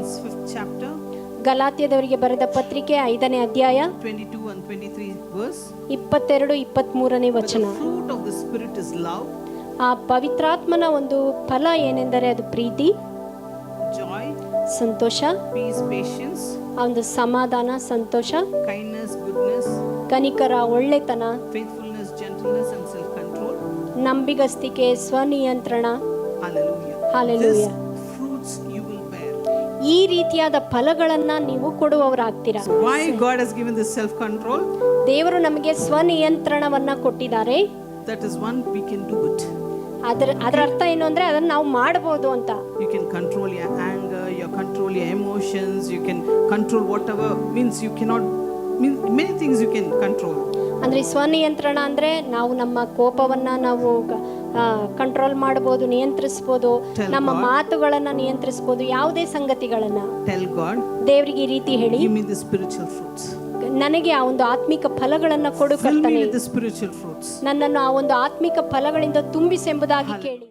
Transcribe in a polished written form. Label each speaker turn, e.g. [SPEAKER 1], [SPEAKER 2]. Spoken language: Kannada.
[SPEAKER 1] Galatians 5th chapter.
[SPEAKER 2] ಗಲಾತ್ಯದವರಿಗೆ ಬರೆದ ಪತ್ರಿಕೆ 5ನೇ ಅಧ್ಯಾಯ
[SPEAKER 1] 22 and 23 verse.
[SPEAKER 2] 22-23ನೇ
[SPEAKER 1] But
[SPEAKER 2] ವಚನ.
[SPEAKER 1] the fruit of the Spirit is love,
[SPEAKER 2] ಆ ಪವಿತ್ರಾತ್ಮನ ಒಂದು ಫಲ ಏನೆಂದರೆ ಅದು ಪ್ರೀತಿ,
[SPEAKER 1] joy,
[SPEAKER 2] ಸಂತೋಷ,
[SPEAKER 1] peace, patience,
[SPEAKER 2] ಆ ಒಂದು ಸಮಾಧಾನ, ಸಂತೋಷ,
[SPEAKER 1] kindness, goodness,
[SPEAKER 2] ಕನಿಕರ, ಒಳ್ಳೆತನ,
[SPEAKER 1] faithfulness, gentleness, and self-control.
[SPEAKER 2] ನಂಬಿಗಸ್ತಿಕೆ, ಸ್ವನಿಯಂತ್ರಣ.
[SPEAKER 1] Hallelujah.
[SPEAKER 2] Hallelujah.
[SPEAKER 1] These fruits you will bear.
[SPEAKER 2] ಈ ರೀತಿಯಾದ ಫಲಗಳನ್ನ ನೀವು ಕೊಡುವವರಾಗ್ತೀರಾ.
[SPEAKER 1] Why God has given this self-control?
[SPEAKER 2] ದೇವರು ನಮಗೆ ಸ್ವನಿಯಂತ್ರಣವನ್ನ ಕೊಟ್ಟಿದ್ದಾರೆ.
[SPEAKER 1] That is one, we can do it.
[SPEAKER 2] ಅದರ ಅರ್ಥ ಏನು ಅಂದ್ರೆ ಅದನ್ನ ನಾವು ಮಾಡಬಹುದು ಅಂತ.
[SPEAKER 1] You can control your anger, you control your emotions, you can control whatever, means you cannot, many things you can control.
[SPEAKER 2] ಅಂದ್ರೆ ಸ್ವನಿಯಂತ್ರಣ ಅಂದ್ರೆ ನಾವು ನಮ್ಮ ಕೋಪವನ್ನ ನಾವು ಕಂಟ್ರೋಲ್ ಮಾಡಬಹುದು, ನಿಯಂತ್ರಿಸಬಹುದು, ನಮ್ಮ ಮಾತುಗಳನ್ನ ನಿಯಂತ್ರಿಸಬಹುದು, ಯಾವುದೇ ಸಂಗತಿಗಳನ್ನ.
[SPEAKER 1] Tell God,
[SPEAKER 2] ದೇವರಿಗೆ ಈ ರೀತಿ ಹೇಳಿ,
[SPEAKER 1] give me the spiritual fruits.
[SPEAKER 2] ನನಗೆ ಆ ಒಂದು ಆತ್ಮಿಕ ಫಲಗಳನ್ನ ಕೊಡು ಕರ್ತನೇ,
[SPEAKER 1] Fill me with the spiritual fruits.
[SPEAKER 2] ನನ್ನನ್ನು ಆ ಒಂದು ಆತ್ಮಿಕ ಫಲಗಳಿಂದ ತುಂಬಿಸೆಂಬುದಾಗಿ ಕೇಳಿ.